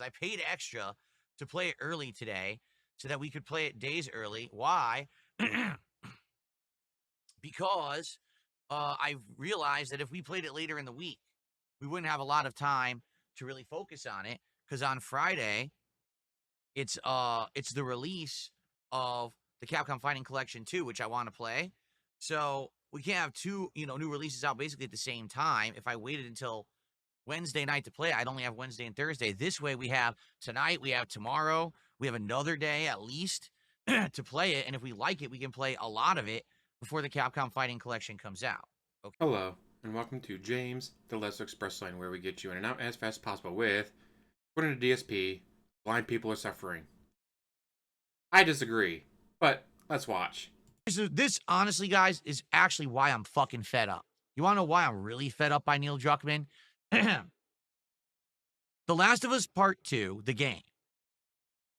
I paid extra to play it early today so that we could play it days early. Why? Because I realized that if we played it later in the week, we wouldn't have a lot of time to really focus on it. Because on Friday, it's the release of the Capcom Fighting Collection 2, which I want to play. So we can't have two, new releases out basically at the same time. If I waited until Wednesday night to play, I'd only have Wednesday and Thursday. This way we have tonight, we have tomorrow, we have another day at least to play it. And if we like it, we can play a lot of it before the Capcom Fighting Collection comes out. Okay. Hello, and welcome to James, the Lesser Express Lane, where we get you in and out as fast as possible with, according to DSP, blind people are suffering. I disagree, but let's watch. This honestly, guys, is actually why I'm fucking fed up. You want to know why I'm really fed up by Neil Druckmann? The Last of Us Part 2, the game,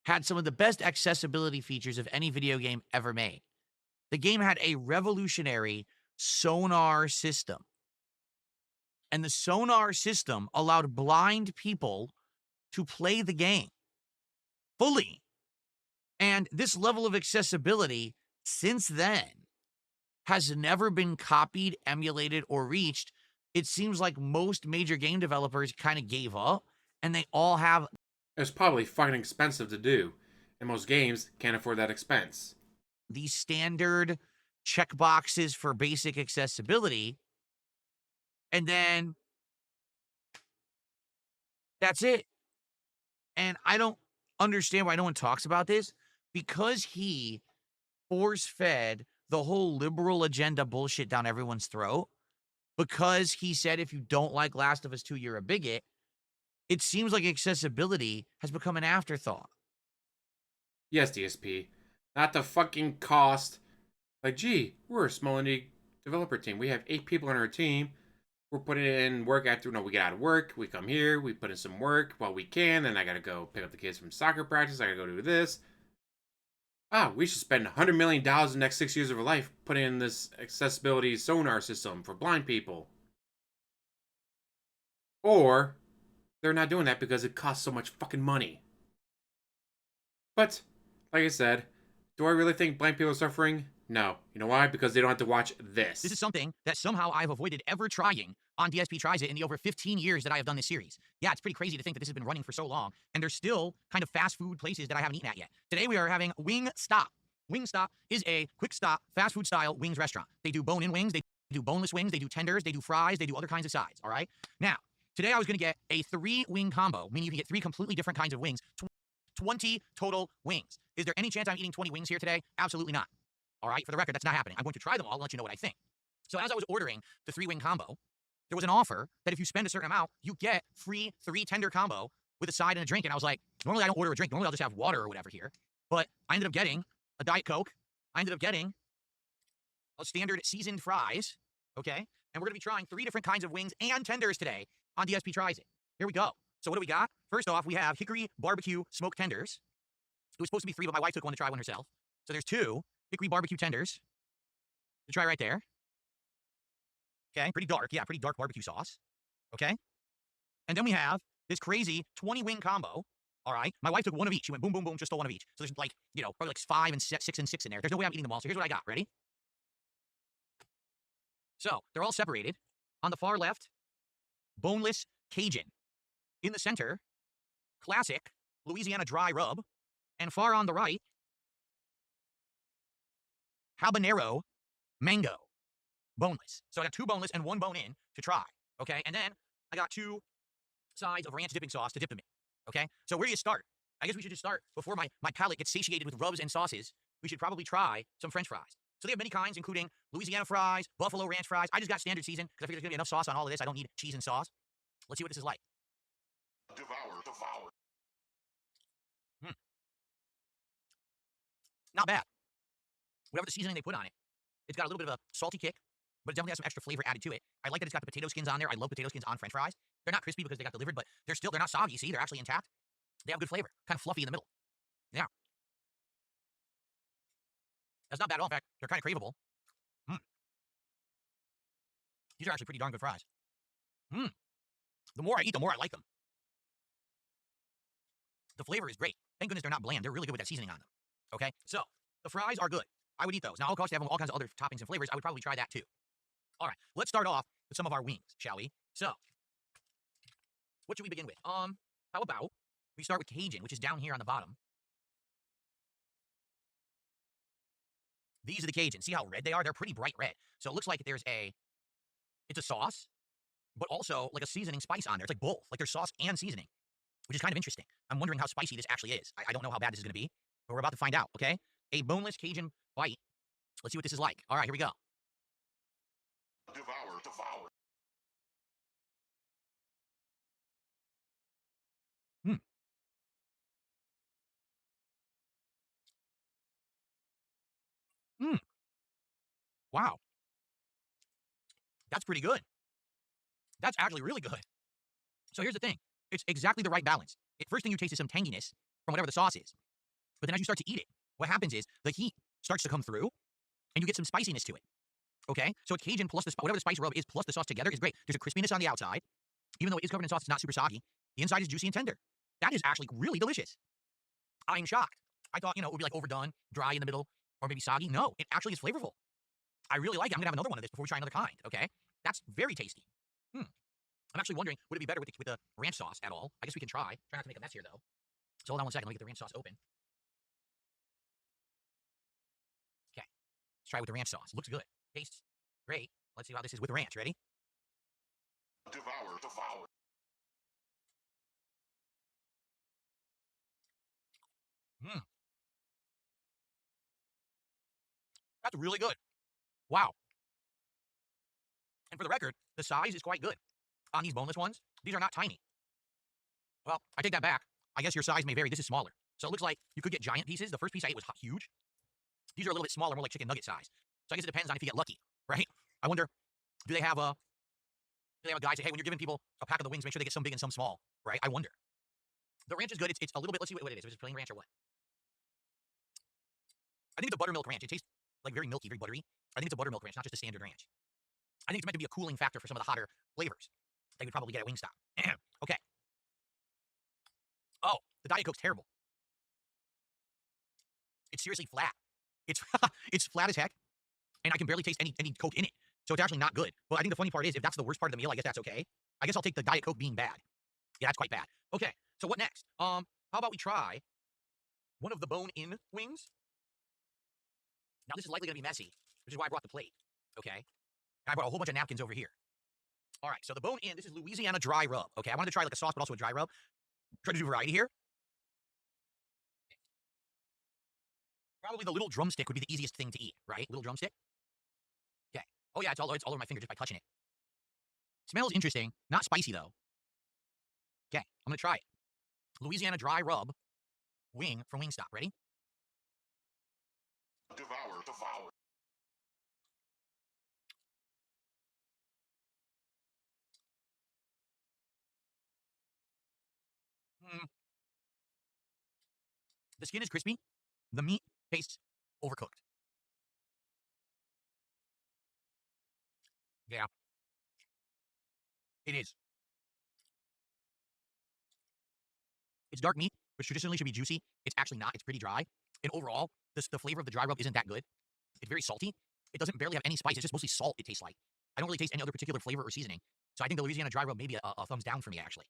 had some of the best accessibility features of any video game ever made. The game had a revolutionary sonar system. And the sonar system allowed blind people to play the game fully. And this level of accessibility, since then, has never been copied, emulated, or reached. It seems like most major game developers kind of gave up, and they all have. It's probably fucking expensive to do, and most games can't afford that expense. These standard checkboxes for basic accessibility, and then that's it. And I don't understand why no one talks about this, because he force-fed the whole liberal agenda bullshit down everyone's throat, because he said if you don't like Last of Us 2, you're a bigot. It seems like accessibility has become an afterthought. Yes, DSP, not the fucking cost. Like, gee, we're a small indie developer team. We have 8 people on our team. We're putting in work after, we get out of work. We come here, we put in some work while we can. Then I gotta go pick up the kids from soccer practice. I gotta go do this. We should spend $100 million in the next 6 years of our life putting in this accessibility sonar system for blind people. Or they're not doing that because it costs so much fucking money. But, like I said, do I really think blind people are suffering? No. You know why? Because they don't have to watch this. This is something that somehow I've avoided ever trying on DSP Tries It in the over 15 years that I have done this series. Yeah, it's pretty crazy to think that this has been running for so long, and there's still kind of fast food places that I haven't eaten at yet. Today we are having Wing Stop. Wing Stop is a quick stop, fast food style wings restaurant. They do bone-in wings, they do boneless wings, they do tenders, they do fries, they do other kinds of sides, all right? Now, today I was going to get a 3-wing combo, meaning you can get 3 completely different kinds of wings, 20 total wings. Is there any chance I'm eating 20 wings here today? Absolutely not. All right, for the record, that's not happening. I'm going to try them all and let you know what I think. So as I was ordering the 3-wing combo, there was an offer that if you spend a certain amount, you get free 3-tender combo with a side and a drink. And I was like, normally I don't order a drink. Normally I'll just have water or whatever here. But I ended up getting a Diet Coke. I ended up getting a standard seasoned fries, okay? And we're going to be trying 3 different kinds of wings and tenders today on DSP Tries It. Here we go. So what do we got? First off, we have hickory barbecue smoked tenders. It was supposed to be 3, but my wife took one to try one herself. So there's 2 hickory barbecue tenders to try right there. Okay, pretty dark. Yeah, pretty dark barbecue sauce. Okay. And then we have this crazy 20-wing combo. All right. My wife took one of each. She went boom, boom, boom, just stole one of each. So there's like, probably like 5 and 6 and 6 in there. There's no way I'm eating them all. So here's what I got. Ready? So they're all separated. On the far left, boneless Cajun. In the center, classic Louisiana dry rub. And far on the right, habanero mango. Boneless. So I got 2 boneless and 1 bone-in to try. Okay. And then I got 2 sides of ranch dipping sauce to dip them in. Okay. So where do you start? I guess we should just start before my palate gets satiated with rubs and sauces. We should probably try some French fries. So they have many kinds, including Louisiana fries, buffalo ranch fries. I just got standard season because I figured there's going to be enough sauce on all of this. I don't need cheese and sauce. Let's see what this is like. Devour. Not bad. Whatever the seasoning they put on it, it's got a little bit of a salty kick, but it definitely has some extra flavor added to it. I like that it's got the potato skins on there. I love potato skins on French fries. They're not crispy because they got delivered, but they're not soggy. See, they're actually intact. They have good flavor, kind of fluffy in the middle. Yeah. That's not bad at all. In fact, they're kind of craveable. These are actually pretty darn good fries. The more I eat, the more I like them. The flavor is great. Thank goodness they're not bland. They're really good with that seasoning on them. Okay, so the fries are good. I would eat those. Now, of course, they have all kinds of other toppings and flavors. I would probably try that too. All right, let's start off with some of our wings, shall we? So, what should we begin with? How about we start with Cajun, which is down here on the bottom. These are the Cajun. See how red they are? They're pretty bright red. So it looks like it's a sauce, but also like a seasoning spice on there. It's like both. Like there's sauce and seasoning, which is kind of interesting. I'm wondering how spicy this actually is. I don't know how bad this is going to be, but we're about to find out, okay? A boneless Cajun bite. Let's see what this is like. All right, here we go. Devour, devour. Hmm. Hmm. Wow. That's pretty good. That's actually really good. So here's the thing. It's exactly the right balance. First thing you taste is some tanginess from whatever the sauce is. But then as you start to eat it, what happens is the heat starts to come through and you get some spiciness to it. Okay? So it's Cajun plus whatever the spice rub is plus the sauce together is great. There's a crispiness on the outside. Even though it is covered in sauce, it's not super soggy. The inside is juicy and tender. That is actually really delicious. I'm shocked. I thought, it would be like overdone, dry in the middle, or maybe soggy. No, it actually is flavorful. I really like it. I'm going to have another one of this before we try another kind, okay? That's very tasty. I'm actually wondering, would it be better with the ranch sauce at all? I guess we can try. Try not to make a mess here, though. So hold on one second. Let me get the ranch sauce open. Okay. Let's try it with the ranch sauce. Looks good. Tastes great. Let's see how this is with the ranch. Ready? Devour, devour. Mmm. That's really good. Wow. And for the record, the size is quite good. On these boneless ones, these are not tiny. Well, I take that back. I guess your size may vary. This is smaller. So it looks like you could get giant pieces. The first piece I ate was huge. These are a little bit smaller, more like chicken nugget size. So I guess it depends on if you get lucky, right? I wonder, do they have a guy say, hey, when you're giving people a pack of the wings, make sure they get some big and some small, right? I wonder. The ranch is good. It's a little bit, let's see what it is. If it's plain ranch or what. I think it's a buttermilk ranch. It tastes like very milky, very buttery. I think it's a buttermilk ranch, not just a standard ranch. I think it's meant to be a cooling factor for some of the hotter flavors that you would probably get at Wingstop. Okay. Oh, the Diet Coke's terrible. It's seriously flat. It's it's flat as heck, and I can barely taste any Coke in it. So it's actually not good. But I think the funny part is, if that's the worst part of the meal, I guess that's okay. I guess I'll take the Diet Coke being bad. Yeah, that's quite bad. Okay, so what next? How about we try one of the bone-in wings? Now this is likely going to be messy, which is why I brought the plate. Okay, and I brought a whole bunch of napkins over here. All right, so the bone-in, this is Louisiana dry rub. Okay, I wanted to try like a sauce, but also a dry rub. Try to do variety here. Probably the little drumstick would be the easiest thing to eat, right? Little drumstick. Okay. Oh yeah, it's all over my finger just by touching it. Smells interesting. Not spicy though. Okay, I'm gonna try it. Louisiana dry rub wing from Wingstop. Ready? Devour, devour. Mm. The skin is crispy. The meat tastes overcooked. Yeah, it is. It's dark meat, which traditionally should be juicy. It's actually not. It's pretty dry. And overall, the flavor of the dry rub isn't that good. It's very salty. It doesn't barely have any spice. It's just mostly salt, it tastes like. I don't really taste any other particular flavor or seasoning. So I think the Louisiana dry rub may be a thumbs down for me, actually.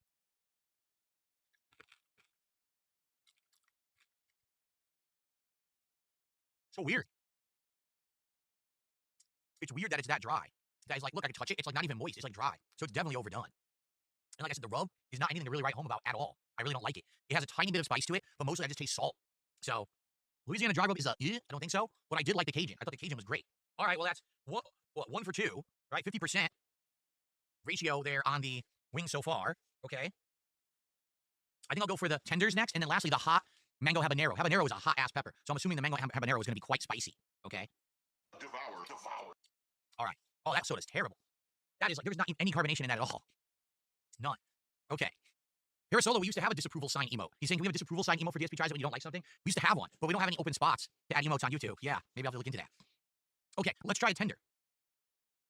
So weird. It's weird that it's that dry. That is like, look, I can touch it. It's like not even moist. It's like dry. So it's definitely overdone. And like I said, the rub is not anything to really write home about at all. I really don't like it. It has a tiny bit of spice to it, but mostly I just taste salt. So Louisiana dry rub is I don't think so. But I did like the Cajun. I thought the Cajun was great. All right, well, that's one for two, right? 50% ratio there on the wing so far. Okay. I think I'll go for the tenders next. And then lastly, the hot mango habanero. Habanero is a hot ass pepper. So I'm assuming the mango habanero is going to be quite spicy. Okay. Devour, devour. All right. Oh, that soda's terrible. That is like, there's not any carbonation in that at all. None. Okay. Solo, we used to have a disapproval sign emote. He's saying, can we have a disapproval sign emote for DSP Tries It when you don't like something? We used to have one, but we don't have any open spots to add emotes on YouTube. Yeah, maybe I'll have to look into that. Okay, let's try a tender.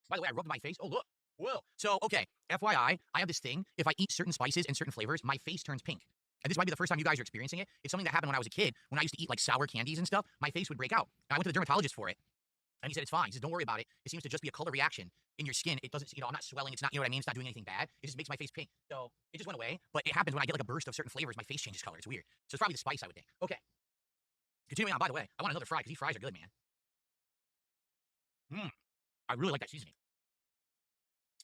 By the way, I rubbed my face. Oh, look. Whoa. So, okay, FYI, I have this thing. If I eat certain spices and certain flavors, my face turns pink. and this might be the first time you guys are experiencing it. It's something that happened when I was a kid. When I used to eat like sour candies and stuff, my face would break out. And I went to the dermatologist for it, and he said it's fine. He says don't worry about it. It seems to just be a color reaction in your skin. It doesn't, I'm not swelling. It's not, you know what I mean? It's not doing anything bad. It just makes my face pink. So it just went away. But it happens when I get like a burst of certain flavors. My face changes color. It's weird. So it's probably the spice, I would think. Okay. Continuing on. By the way, I want another fry because these fries are good, man. I really like that seasoning.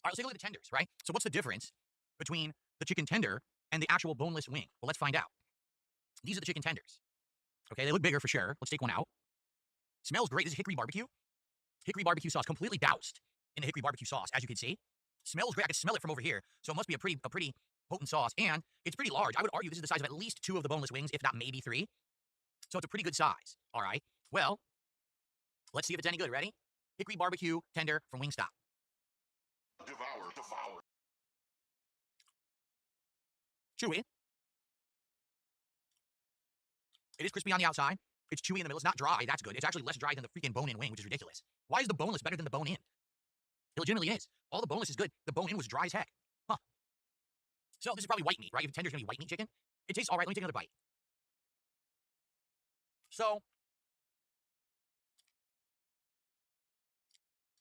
All right, let's take a look at the tenders, right? So what's the difference between the chicken tender and the actual boneless wing? Well, let's find out. These are the chicken tenders. Okay, they look bigger for sure. Let's take one out. Smells great. This is hickory barbecue. Hickory barbecue sauce, completely doused in the hickory barbecue sauce, as you can see. Smells great. I can smell it from over here. So it must be a pretty potent sauce, and it's pretty large. I would argue this is the size of at least 2 of the boneless wings, if not maybe 3. So it's a pretty good size. All right. Well, let's see if it's any good. Ready? Hickory barbecue tender from Wingstop. Devour, devour. Chewy. It is crispy on the outside. It's chewy in the middle. It's not dry. That's good. It's actually less dry than the freaking bone-in wing, which is ridiculous. Why is the boneless better than the bone-in? It legitimately is. All the boneless is good. The bone-in was dry as heck. Huh. So this is probably white meat, right? If tender's gonna be white meat chicken, it tastes all right. Let me take another bite. So,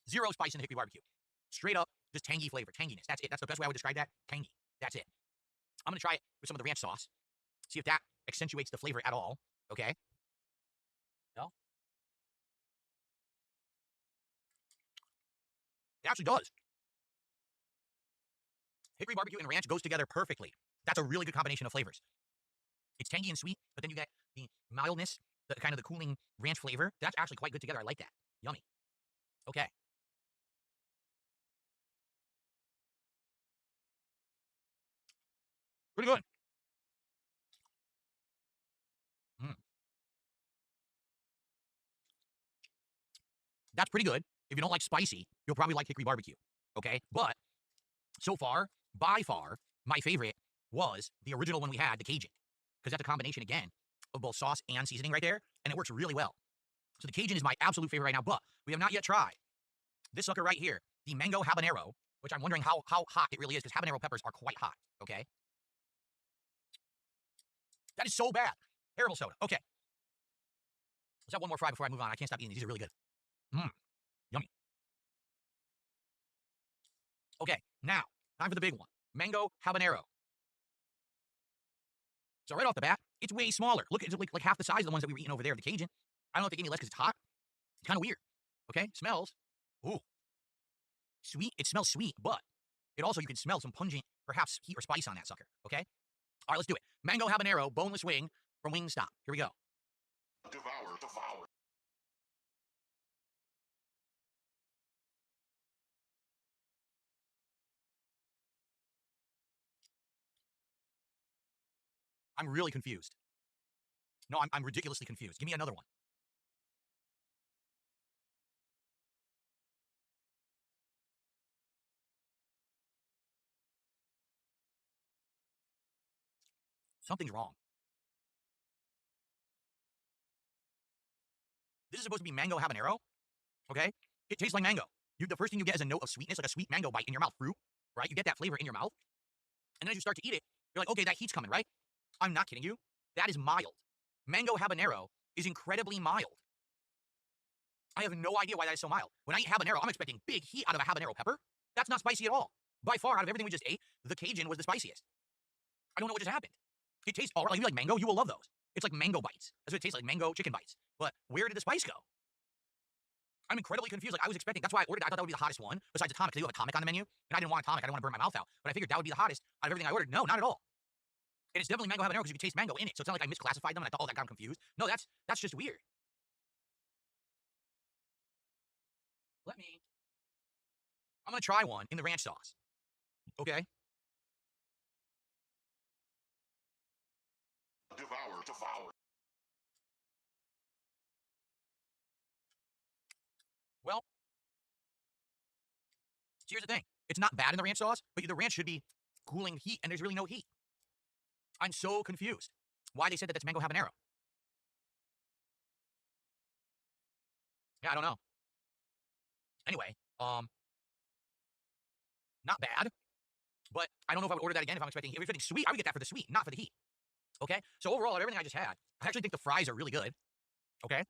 0 spice in the hickory barbecue. Straight up, just tangy flavor, tanginess. That's it. That's the best way I would describe that. Tangy. That's it. I'm gonna try it with some of the ranch sauce. See if that accentuates the flavor at all. Okay. No? It actually does. Hickory barbecue and ranch goes together perfectly. That's a really good combination of flavors. It's tangy and sweet, but then you get the mildness, the kind of the cooling ranch flavor. That's actually quite good together. I like that. Yummy. Okay. Pretty good. That's pretty good. If you don't like spicy, you'll probably like hickory barbecue. Okay? But so far, by far, my favorite was the original one we had, the Cajun. Because that's a combination, again, of both sauce and seasoning right there, and it works really well. So the Cajun is my absolute favorite right now, but we have not yet tried this sucker right here, the mango habanero, which I'm wondering how hot it really is, because habanero peppers are quite hot, okay? That is so bad. Terrible soda. Okay. Let's have one more fry before I move on. I can't stop eating these. These are really good. Yummy. Okay, now, time for the big one. Mango habanero. So right off the bat, it's way smaller. Look, it's like half the size of the ones that we were eating over there, the Cajun. I don't know if they gave me less because it's hot. It's kind of weird. Okay, smells. Ooh. Sweet. It smells sweet, but it also, you can smell some pungent, perhaps heat or spice on that sucker. Okay? All right, let's do it. Mango habanero, boneless wing from Wingstop. Here we go. Devour, devour. I'm really confused. No, I'm ridiculously confused. Give me another one. Something's wrong. This is supposed to be mango habanero, okay? It tastes like mango. The first thing you get is a note of sweetness, like a sweet mango bite in your mouth, fruit, right? You get that flavor in your mouth. And then as you start to eat it, you're like, okay, that heat's coming, right? I'm not kidding you. That is mild. Mango habanero is incredibly mild. I have no idea why that is so mild. When I eat habanero, I'm expecting big heat out of a habanero pepper. That's not spicy at all. By far, out of everything we just ate, the Cajun was the spiciest. I don't know what just happened. It tastes all right. Like, you like mango, you will love those. It's like mango bites. That's what it tastes like, mango chicken bites. But where did the spice go? I'm incredibly confused. Like, I was expecting, that's why I ordered it. I thought that would be the hottest one, besides Atomic. They do have Atomic on the menu, and I didn't want Atomic. I didn't want to burn my mouth out. But I figured that would be the hottest out of everything I ordered. No, not at all. And it's definitely mango habanero because you can taste mango in it. So it's not like I misclassified them and I thought, oh, that got confused. No, that's just weird. I'm going to try one in the ranch sauce. Okay? Devour, devour. Well, here's the thing. It's not bad in the ranch sauce, but the ranch should be cooling heat, and there's really no heat. I'm so confused why they said that that's mango habanero. Yeah, I don't know. Anyway, not bad, but I don't know if I would order that again if I'm expecting sweet. I would get that for the sweet, not for the heat. Okay? So overall, out of everything I just had, I actually think the fries are really good. Okay?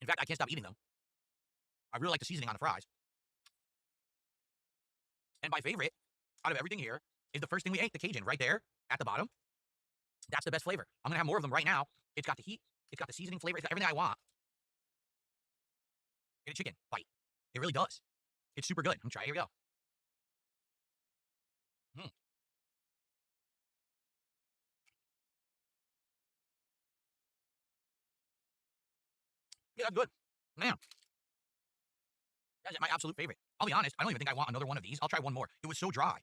In fact, I can't stop eating them. I really like the seasoning on the fries. And my favorite out of everything here is the first thing we ate, the Cajun, right there at the bottom. That's the best flavor. I'm gonna have more of them right now. It's got the heat, it's got the seasoning flavor, it's got everything I want in a chicken bite. It really does. It's super good. I'm gonna try it. Here we go. Mm. Yeah, that's good. Man, that's my absolute favorite. I'll be honest, I don't even think I want another one of these. I'll try one more. It was so dry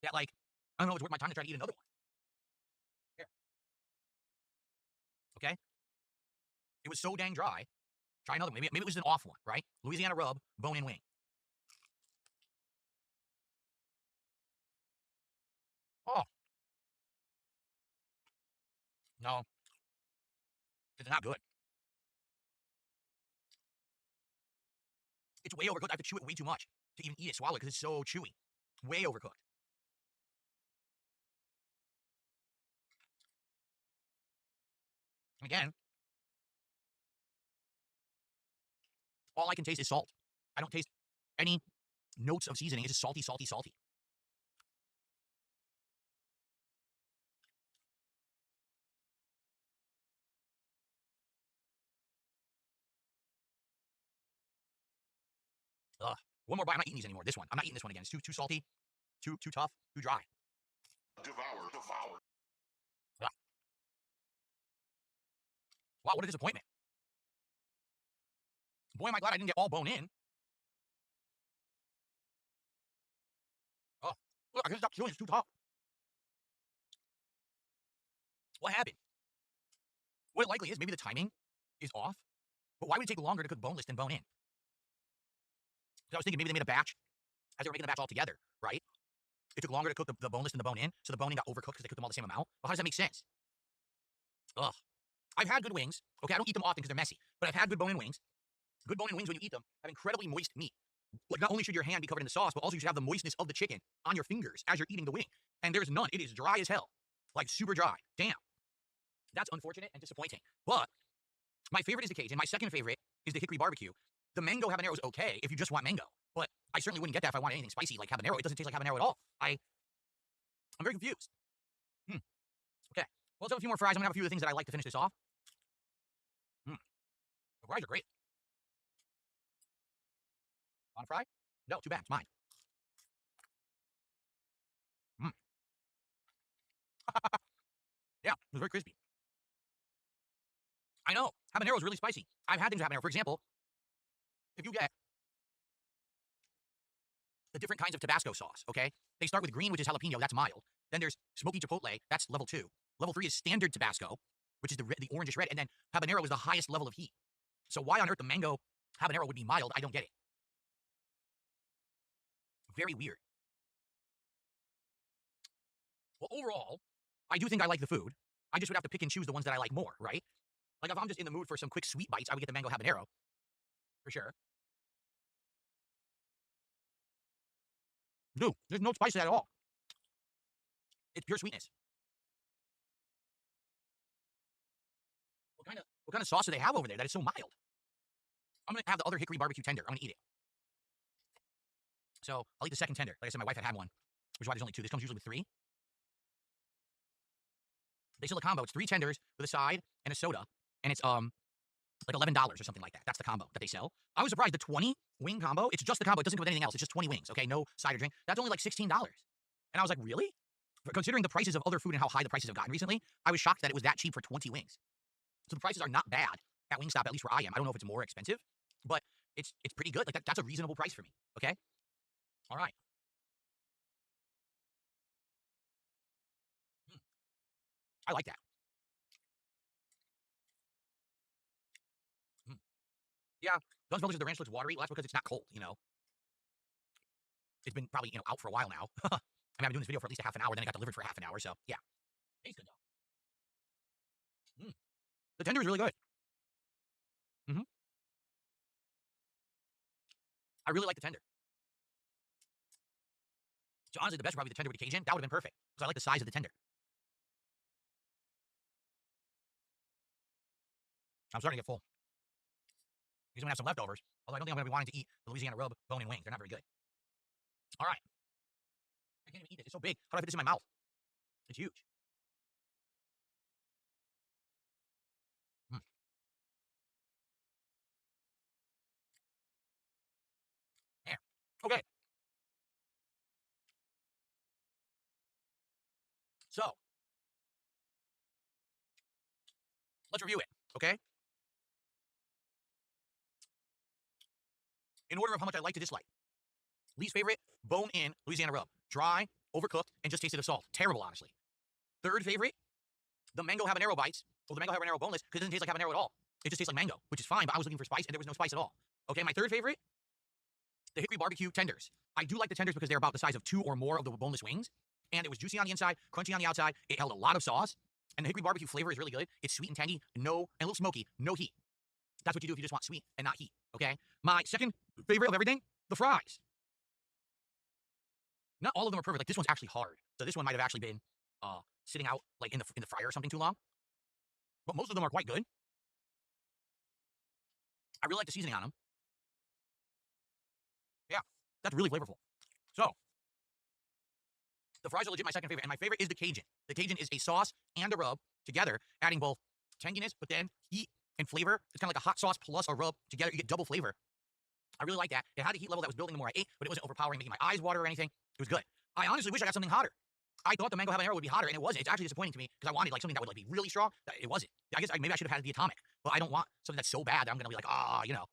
that, like, I don't know if it's worth my time to try to eat another one. Here. Okay? It was so dang dry. Try another one. Maybe it was an off one, right? Louisiana rub, bone-in wing. Oh, no, it's not good. It's way overcooked. I have to chew it way too much to even eat it, swallow it, because it's so chewy. Way overcooked. Again, all I can taste is salt. I don't taste any notes of seasoning. It's just salty, salty, salty. Ugh. One more bite. I'm not eating these anymore. This one. I'm not eating this one again. It's too salty, too tough, too dry. Devour, devour. Ugh. Wow, what a disappointment. Boy, am I glad I didn't get all bone in. Oh, look, I can't stop chewing. It's too tough. What happened? What it likely is, maybe the timing is off. But why would it take longer to cook boneless than bone in? Because I was thinking maybe they made a batch as they were making the batch all together, right? It took longer to cook the boneless than the bone in, so the bone in got overcooked because they cooked them all the same amount. Well, how does that make sense? Ugh. I've had good wings. Okay, I don't eat them often because they're messy, but I've had good bone in wings. Good bone in wings, when you eat them, have incredibly moist meat. Like, not only should your hand be covered in the sauce, but also you should have the moistness of the chicken on your fingers as you're eating the wing. And there's none. It is dry as hell. Like, super dry. Damn. That's unfortunate and disappointing. But my favorite is the Cajun. My second favorite is the hickory barbecue. The mango habanero is okay if you just want mango, but I certainly wouldn't get that if I wanted anything spicy like habanero. It doesn't taste like habanero at all. I'm very confused. Okay. Well, let's have a few more fries. I'm gonna have a few of the things that I like to finish this off. The fries are great. On a fry? No, too bad. It's mine. Mm. Yeah, it was very crispy. I know. Habanero is really spicy. I've had things with habanero. For example, if you get the different kinds of Tabasco sauce, okay? They start with green, which is jalapeno. That's mild. Then there's smoky chipotle. That's level 2. Level 3 is standard Tabasco, which is the orangish red. And then habanero is the highest level of heat. So why on earth the mango habanero would be mild, I don't get it. Very weird. Well, overall, I do think I like the food. I just would have to pick and choose the ones that I like more, right? Like, if I'm just in the mood for some quick sweet bites, I would get the mango habanero, for sure. Dude, there's no spice at all. It's pure sweetness. What kind of sauce do they have over there that is so mild? I'm gonna have the other hickory barbecue tender. I'm gonna eat it. So I'll eat the second tender. Like I said, my wife had one, which is why there's only 2. This comes usually with 3. They sell a combo. It's 3 tenders with a side and a soda, and it's like $11 or something like that. That's the combo that they sell. I was surprised. The 20 wing combo, it's just the combo. It doesn't come with anything else. It's just 20 wings. Okay, no side or drink. That's only like $16. And I was like, really? Considering the prices of other food and how high the prices have gotten recently, I was shocked that it was that cheap for 20 wings. So the prices are not bad at Wingstop, at least where I am. I don't know if it's more expensive, but it's pretty good. Like, that's a reasonable price for me. Okay. All right. I like that. Mm. Yeah, Guns Brothers, the ranch looks watery. Well, that's because it's not cold, you know. It's been probably, out for a while now. I mean, I've been doing this video for at least a half an hour, then it got delivered for half an hour, so yeah. Tastes good though. The tender is really good. hmm I really like the tender. So honestly, the best would probably be the tender with the Cajun. That would have been perfect because I like the size of the tender. I'm starting to get full. He's gonna have some leftovers. Although I don't think I'm gonna be wanting to eat the Louisiana rub bone and wings. They're not very good. All right. I can't even eat this. It's so big. How do I fit this in my mouth? It's huge. Mm. There. Okay. So let's review it. Okay. In order of how much I like to dislike. Least favorite, bone in Louisiana rub. Dry, overcooked, and just tasted of salt. Terrible, honestly. Third favorite, the mango habanero bites. Well, the mango habanero boneless because it doesn't taste like habanero at all. It just tastes like mango, which is fine, but I was looking for spice and there was no spice at all. Okay, my third favorite, the hickory barbecue tenders. I do like the tenders because they're about the size of 2 or more of the boneless wings. And it was juicy on the inside, crunchy on the outside. It held a lot of sauce. And the hickory barbecue flavor is really good. It's sweet and tangy, and a little smoky, no heat. That's what you do if you just want sweet and not heat, okay? My second favorite of everything, the fries. Not all of them are perfect. Like, this one's actually hard. So this one might have actually been sitting out, like, in the fryer or something too long. But most of them are quite good. I really like the seasoning on them. Yeah, that's really flavorful. So, the fries are legit my second favorite, and my favorite is the Cajun. The Cajun is a sauce and a rub together, adding both tanginess, but then heat and flavor. It's kind of like a hot sauce plus a rub together. You get double flavor. I really like that. It had a heat level that was building the more I ate, but it wasn't overpowering, making my eyes water or anything. It was good. I honestly wish I got something hotter. I thought the mango habanero would be hotter, and it wasn't. It's actually disappointing to me because I wanted like something that would like be really strong. It wasn't. I guess maybe I should have had the atomic, but I don't want something that's so bad that I'm gonna be like, you know.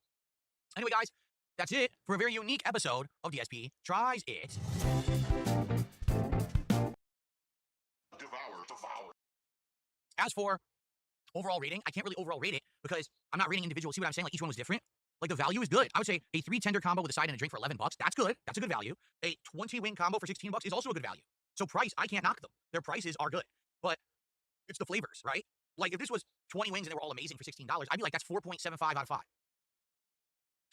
Anyway, guys, that's it for a very unique episode of DSP Tries It. Devour. As for overall rating, I can't really overall rate it because I'm not rating individual. See what I'm saying? Like, each one was different. Like, the value is good. I would say a 3 tender combo with a side and a drink for $11. That's good. That's a good value. A 20 wing combo for $16 is also a good value. So price, I can't knock them. Their prices are good. But it's the flavors, right? Like, if this was 20 wings and they were all amazing for $16, I'd be like, that's 4.75 out of 5.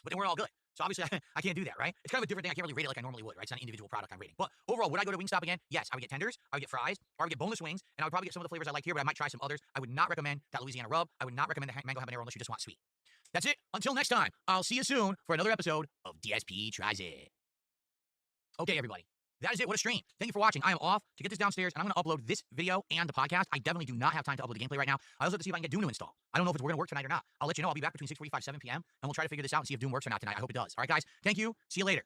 But they weren't all good. So obviously, I can't do that, right? It's kind of a different thing. I can't really rate it like I normally would, right? It's not an individual product I'm rating. But overall, would I go to Wingstop again? Yes. I would get tenders, I would get fries, or I would get boneless wings, and I would probably get some of the flavors I like here, but I might try some others. I would not recommend that Louisiana rub. I would not recommend the mango habanero unless you just want sweet. That's it. Until next time, I'll see you soon for another episode of DSP Tries It. Okay, everybody. That is it. What a stream. Thank you for watching. I am off to get this downstairs, and I'm going to upload this video and the podcast. I definitely do not have time to upload the gameplay right now. I also have to see if I can get Doom to install. I don't know if we're going to work tonight or not. I'll let you know. I'll be back between 6:45 7 p.m., and we'll try to figure this out and see if Doom works or not tonight. I hope it does. All right, guys. Thank you. See you later.